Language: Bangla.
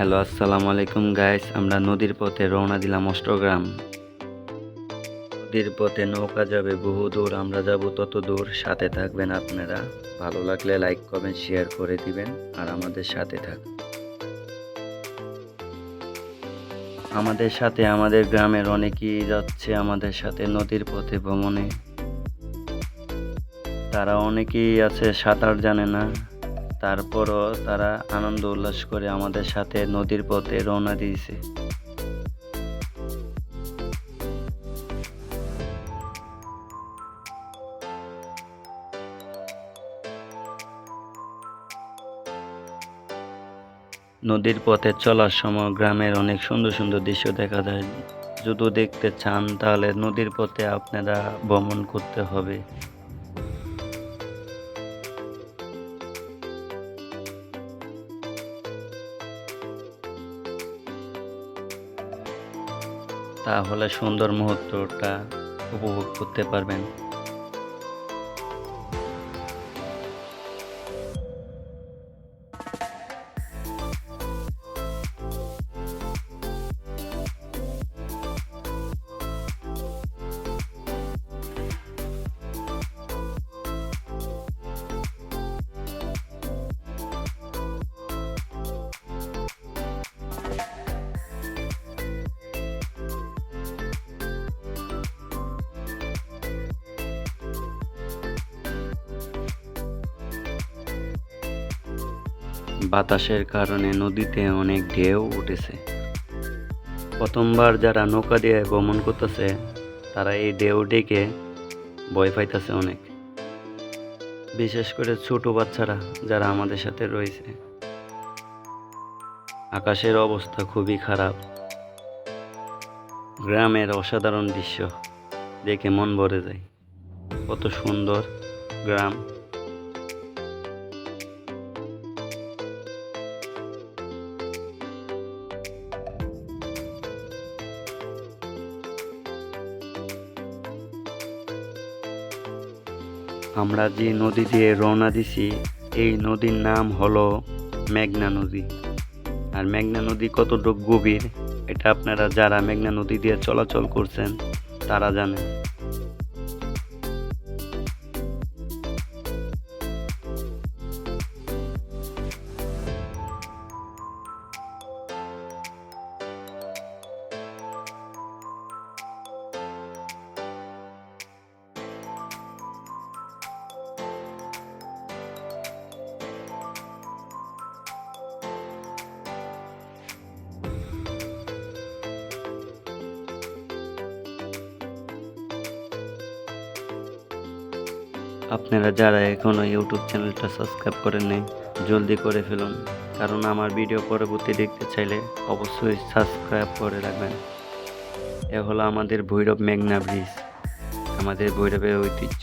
হ্যালো, আসসালামু আলাইকুম গাইস। আমরা নদীর পথে রওনা দিলাম অষ্টগ্রাম। নদীর পথে নৌকা যাবে বহু দূর, আমরা যাব তত দূর। সাথে থাকবেন আপনারা। ভালো লাগলে লাইক কমেন্ট শেয়ার করে দিবেন আর আমাদের সাথে থাকবেন। আমাদের সাথে আমাদের গ্রামের অনেকেই যাচ্ছে আমাদের সাথে নদীর পথে ভ্রমণে। তারা অনেকেই আছে সাঁতার জানে না, তারপরও তারা আনন্দ উল্লাস করে আমাদের সাথে নদীর পথে রওনা দিয়েছে। নদীর পথে চলার সময় গ্রামের অনেক সুন্দর সুন্দর দৃশ্য দেখা যায়। যদি দেখতে চান তাহলে নদীর পথে আপনারা ভ্রমণ করতে হবে। তাহলে সুন্দর মুহূর্তটা উপভোগ করতে পারবেন। বাতাসের কারণে নদীতে অনেক ঢেউ উঠেছে। প্রথমবার যারা নৌকা দিয়ে ভ্রমণ করতেছে তারা এই ঢেউ ডেকে ভয় পাইতেছে অনেক, বিশেষ করে ছোট বাচ্চারা যারা আমাদের সাথে রয়েছে। আকাশের অবস্থা খুবই খারাপ। গ্রামের অসাধারণ দৃশ্য দেখে মন ভরে যায়। কত সুন্দর গ্রাম। আমরা যে নদী দিয়ে রওনা দিছি এই নদীর নাম হলো মেঘনা নদী। আর মেঘনা নদী কতটুকু গভীর এটা আপনারা যারা মেঘনা নদী দিয়ে চলাচল করছেন তারা জানেন। আপনারা যারা এখনও ইউটিউব চ্যানেলটা সাবস্ক্রাইব করেন নাই জলদি করে ফেলুন, কারণ আমার ভিডিও পরবর্তী দেখতে চাইলে অবশ্যই সাবস্ক্রাইব করে রাখবেন। এ হলো আমাদের ভৈরব মেঘনা ব্রিজ, আমাদের ভৈরবের ঐতিহ্য।